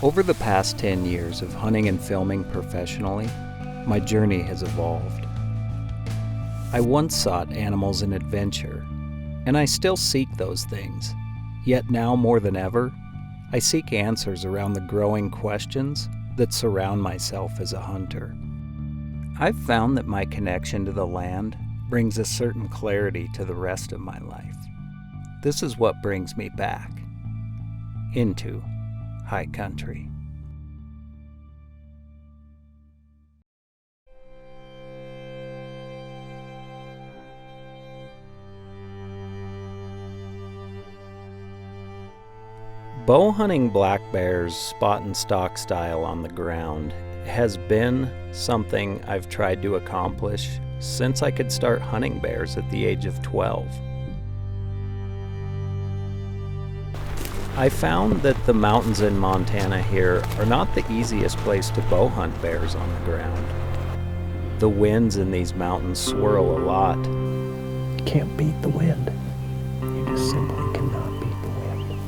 Over the past 10 years of hunting and filming professionally, my journey has evolved. I once sought animals and adventure, and I still seek those things. Yet now more than ever, I seek answers around the growing questions that surround myself as a hunter. I've found that my connection to the land brings a certain clarity to the rest of my life. This is what brings me back into high country. Bow hunting black bears spot and stalk style on the ground has been something I've tried to accomplish since I could start hunting bears at the age of 12. I found that the mountains in Montana here are not the easiest place to bow hunt bears on the ground. The winds in these mountains swirl a lot. You can't beat the wind. You just simply cannot beat the wind.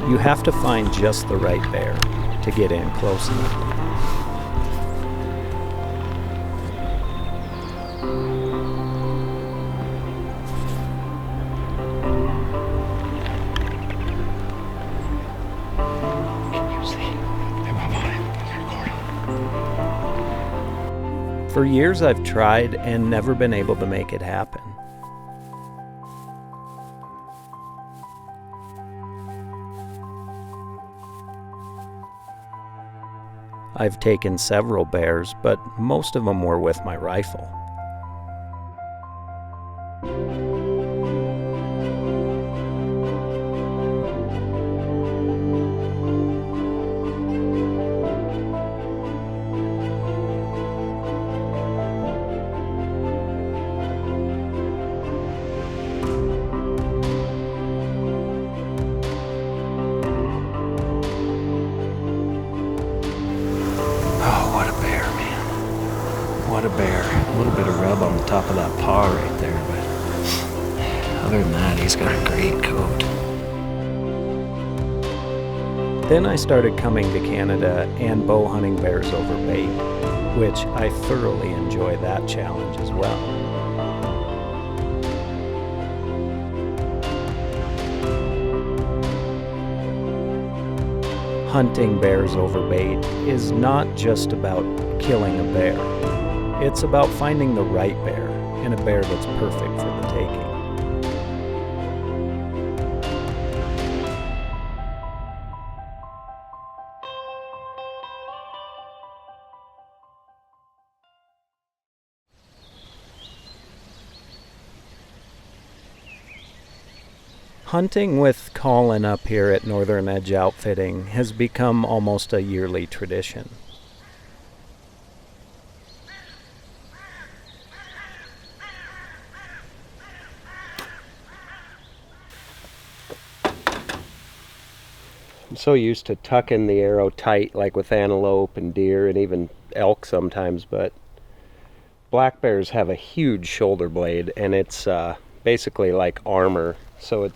You have to find just the right bear to get in close enough. For years I've tried and never been able to make it happen. I've taken several bears, but most of them were with my rifle. What a bear. A little bit of rub on the top of that paw right there, but other than that, he's got a great coat. Then I started coming to Canada and bow hunting bears over bait, which I thoroughly enjoy that challenge as well. Hunting bears over bait is not just about killing a bear. It's about finding the right bear and a bear that's perfect for the taking. Hunting with Colin up here at Northern Edge Outfitting has become almost a yearly tradition. I'm so used to tucking the arrow tight, like with antelope and deer and even elk sometimes, but black bears have a huge shoulder blade, and it's basically like armor. So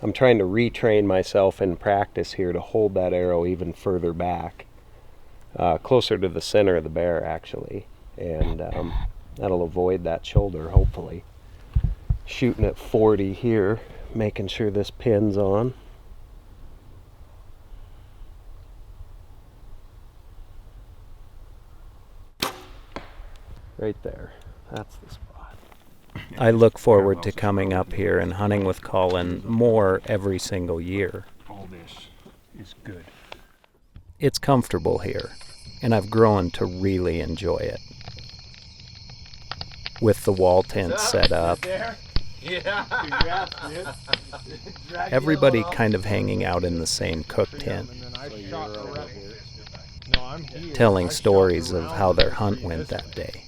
I'm trying to retrain myself in practice here to hold that arrow even further back, closer to the center of the bear actually, and that'll avoid that shoulder hopefully. Shooting at 40 here, making sure this pin's on. Right there, that's the spot. I look forward to coming up here and hunting with Colin more every single year. All this is good. It's comfortable here, and I've grown to really enjoy it. With the wall tent set up, everybody kind of hanging out in the same cook tent, telling stories of how their hunt went that day.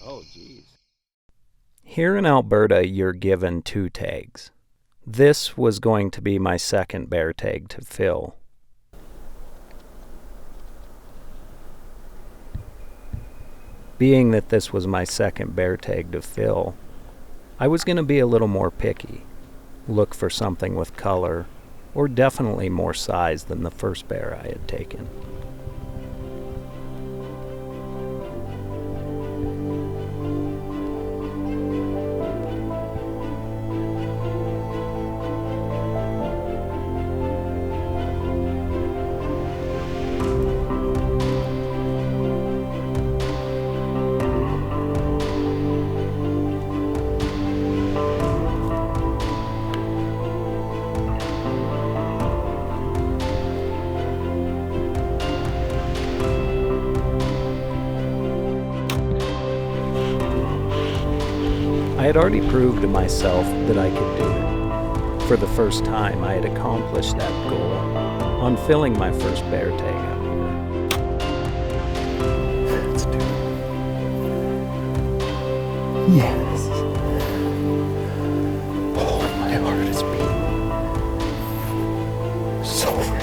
Here in Alberta, you're given 2 tags. This was going to be my second bear tag to fill, Being that this was my second bear tag to fill, I was going to be a little more picky, look for something with color, or definitely more size than the first bear I had taken. I had already proved to myself that I could do it. For the first time, I had accomplished that goal on filling my first bear tag out here. Let's do it. Yes. Oh, my heart is beating so very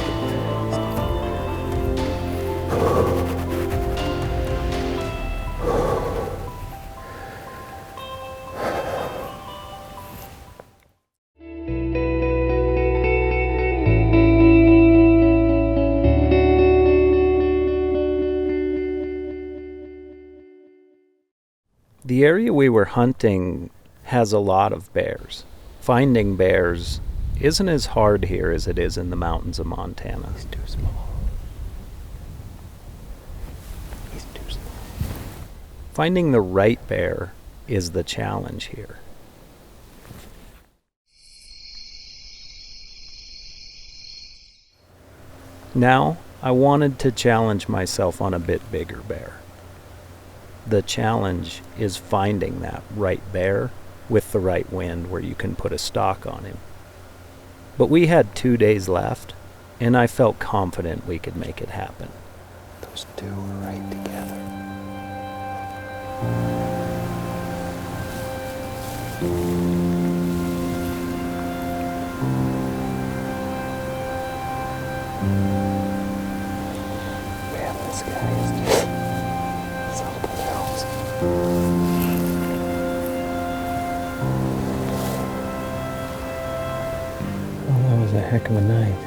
The area we were hunting has a lot of bears. Finding bears isn't as hard here as it is in the mountains of Montana. He's too small. He's too small. Finding the right bear is the challenge here. Now, I wanted to challenge myself on a bit bigger bear. The challenge is finding that right bear with the right wind where you can put a stalk on him. But we had 2 days left, and I felt confident we could make it happen. Those two are right together. Man, this guy is just something else. Well, that was a heck of a night.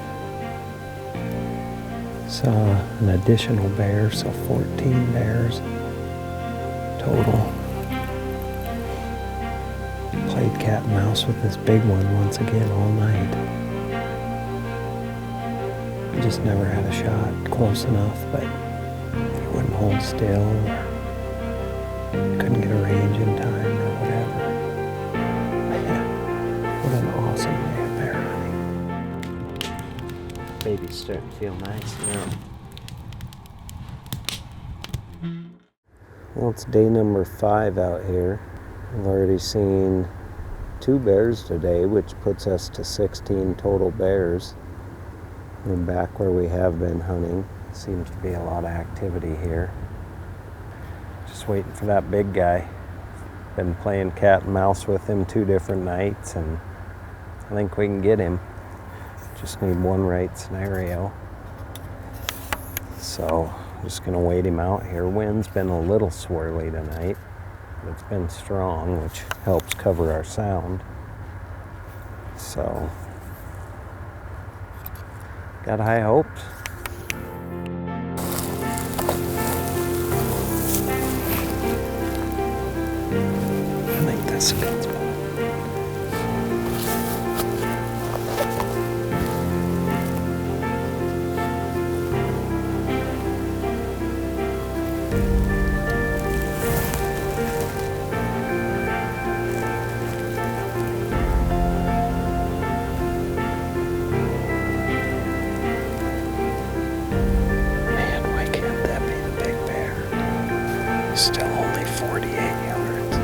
Saw an additional bear, so 14 bears total. Played cat and mouse with this big one once again all night. Just never had a shot close enough, but he wouldn't hold still, or couldn't get a range in time, or whatever. Man, what an awesome day of bear hunting. Baby's starting to feel nice now. Well, it's day number 5 out here. I've already seen 2 bears today, which puts us to 16 total bears. And back where we have been hunting, seems to be a lot of activity here. Just waiting for that big guy. Been playing cat and mouse with him 2 different nights, and I think we can get him. Just need one right scenario. So, just gonna wait him out here. Wind's been a little swirly tonight, but it's been strong, which helps cover our sound. So, got high hopes. I think that's a good spot. Still only 48 yards.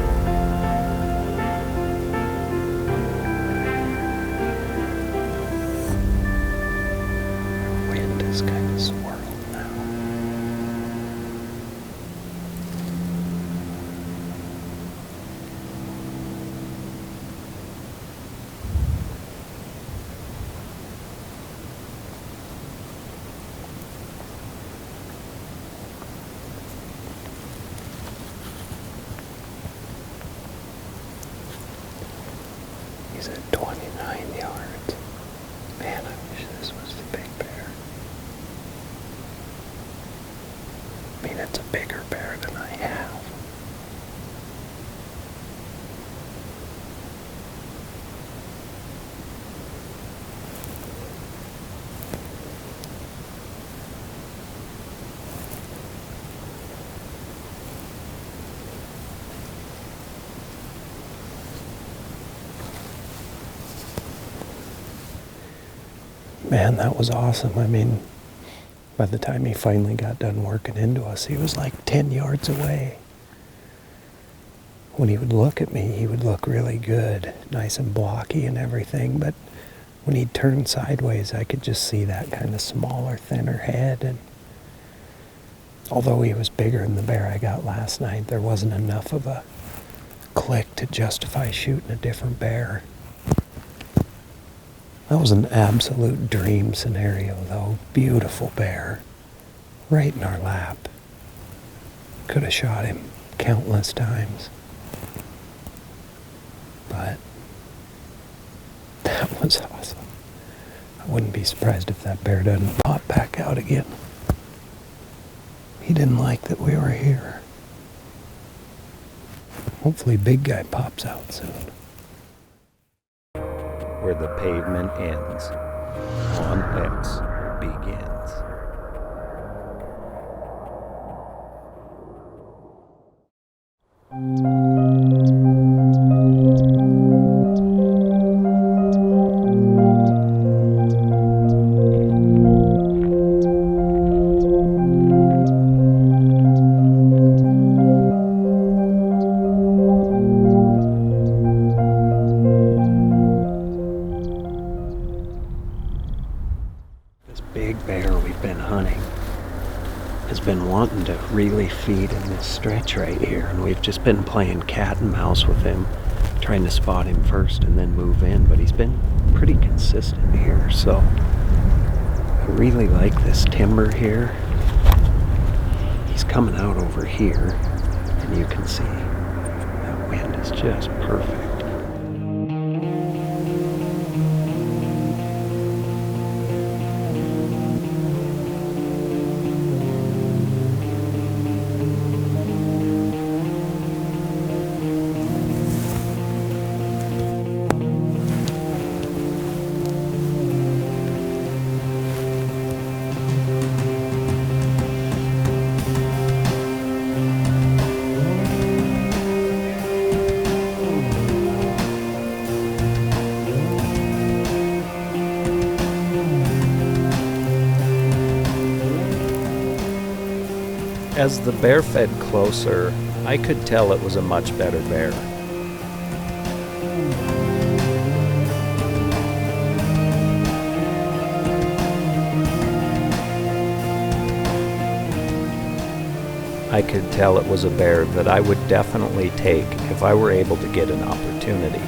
He's at 29 yards. Man, I wish this was the big bear. I mean, it's a bigger bear than I have. Man, that was awesome. I mean, by the time he finally got done working into us, he was like 10 yards away. When he would look at me, he would look really good, nice and blocky and everything, but when he'd turn sideways, I could just see that kind of smaller, thinner head. And although he was bigger than the bear I got last night, there wasn't enough of a click to justify shooting a different bear. That was an absolute dream scenario, though. Beautiful bear. Right in our lap. Could have shot him countless times. But that was awesome. I wouldn't be surprised if that bear doesn't pop back out again. He didn't like that we were here. Hopefully big guy pops out soon. Where the pavement ends, on X begins. Big bear we've been hunting has been wanting to really feed in this stretch right here, and we've just been playing cat and mouse with him, trying to spot him first and then move in, but he's been pretty consistent here, so I really like this timber here. He's coming out over here, and you can see that wind is just perfect. As the bear fed closer, I could tell it was a much better bear. I could tell it was a bear that I would definitely take if I were able to get an opportunity.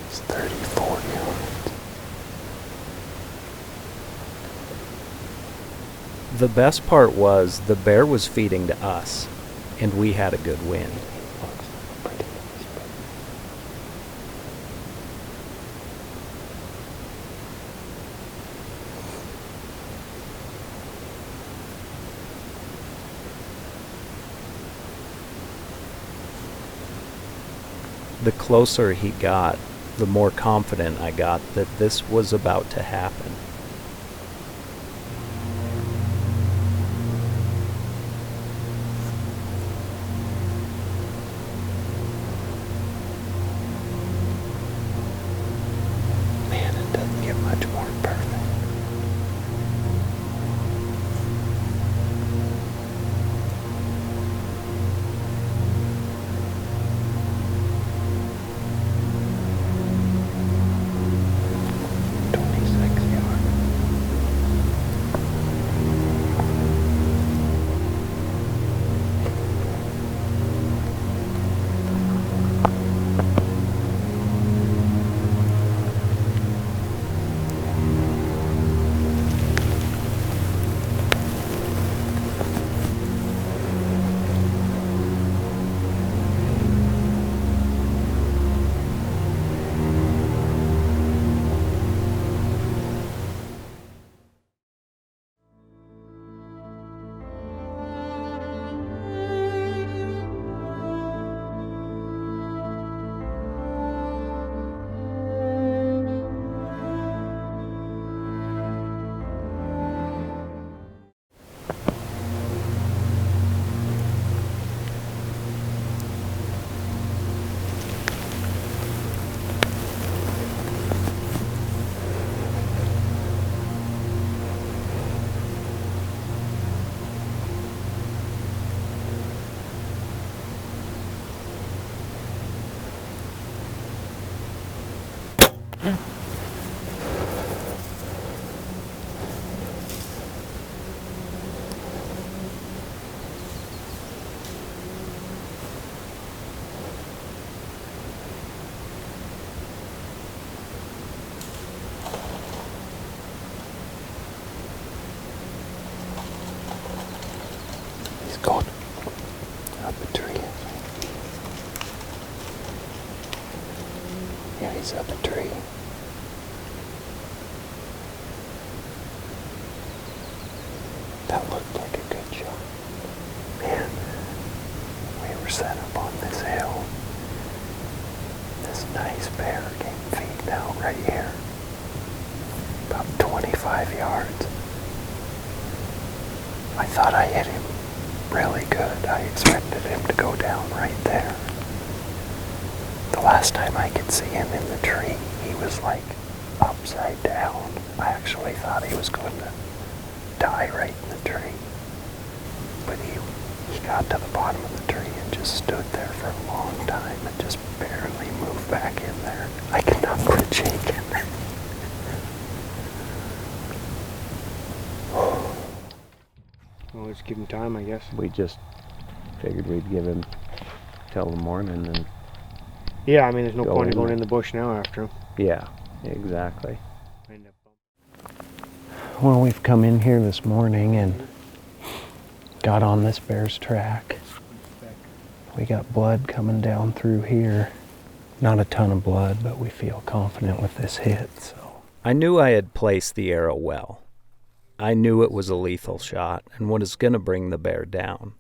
It's 34 yards. The best part was the bear was feeding to us, and we had a good wind. The closer he got, the more confident I got that this was about to happen. Man, it doesn't get much more perfect. going up a tree. Yeah, he's up a tree. That looked like a good shot. Man, we were set up on this hill. This nice bear came feeding out right here. About 25 yards. I thought I hit him really good. I expected him to go down right there. The last time I could see him in the tree, he was like upside down. I actually thought he was going to die right in the tree. But he got to the bottom of the tree and just stood there for a long time and just barely moved back in there. I could not quit shaking. Well, let's give him time, I guess. We just figured we'd give him till the morning and... Yeah, I mean, there's no Go point in in going there. in the bush now after him. Yeah, exactly. End up Well, we've come in here this morning and got on this bear's track. We got blood coming down through here. Not a ton of blood, but we feel confident with this hit, so. I knew I had placed the arrow well. I knew it was a lethal shot and was going to bring the bear down.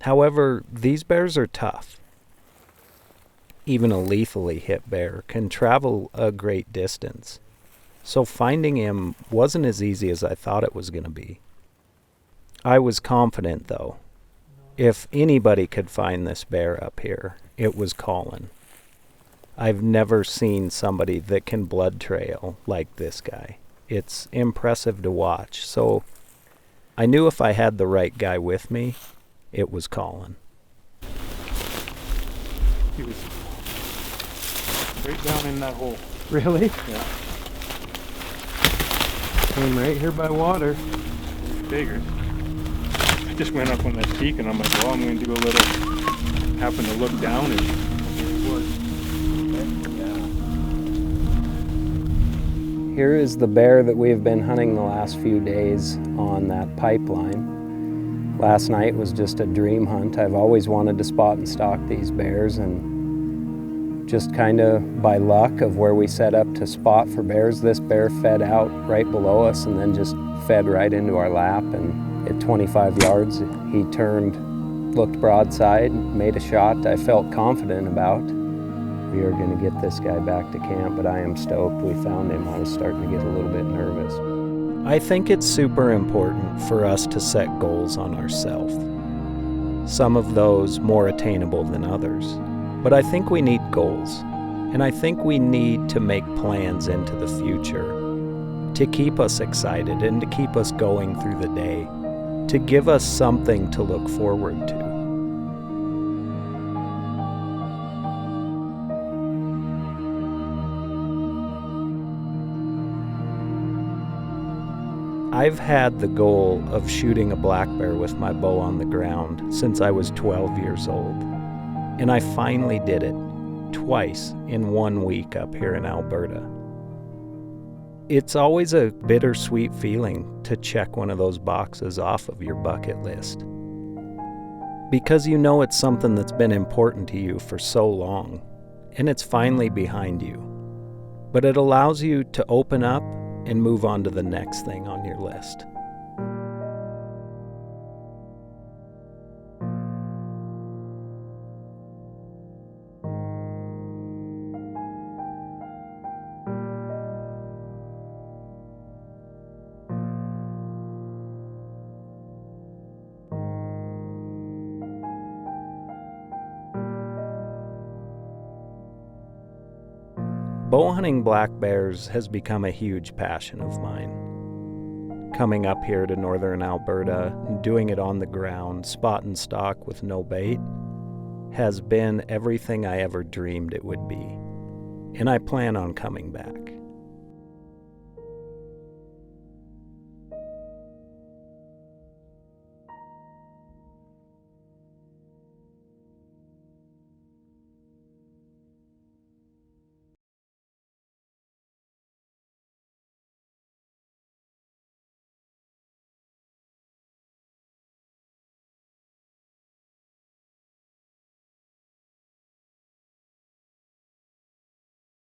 However, these bears are tough. Even a lethally hit bear can travel a great distance. So finding him wasn't as easy as I thought it was going to be. I was confident, though. If anybody could find this bear up here, it was Colin. I've never seen somebody that can blood trail like this guy. It's impressive to watch, so I knew if I had the right guy with me, it was Colin. He was right down in that hole. Really? Yeah. Came right here by water. Figured. I just went up on that peak and I'm like, well, I'm going to do a little, happened to look down and it was. Here is the bear that we have been hunting the last few days on that pipeline. Last night was just a dream hunt. I've always wanted to spot and stalk these bears, and just kind of by luck of where we set up to spot for bears, this bear fed out right below us and then just fed right into our lap, and at 25 yards he turned, looked broadside, made a shot I felt confident about. We are going to get this guy back to camp, but I am stoked we found him. I was starting to get a little bit nervous. I think it's super important for us to set goals on ourselves. Some of those more attainable than others. But I think we need goals. And I think we need to make plans into the future to keep us excited and to keep us going through the day, to give us something to look forward to. I've had the goal of shooting a black bear with my bow on the ground since I was 12 years old. And I finally did it, twice in 1 week up here in Alberta. It's always a bittersweet feeling to check one of those boxes off of your bucket list. Because you know it's something that's been important to you for so long, and it's finally behind you. But it allows you to open up and move on to the next thing on your list. Bow hunting black bears has become a huge passion of mine. Coming up here to northern Alberta and doing it on the ground, spot and stalk with no bait, has been everything I ever dreamed it would be. And I plan on coming back.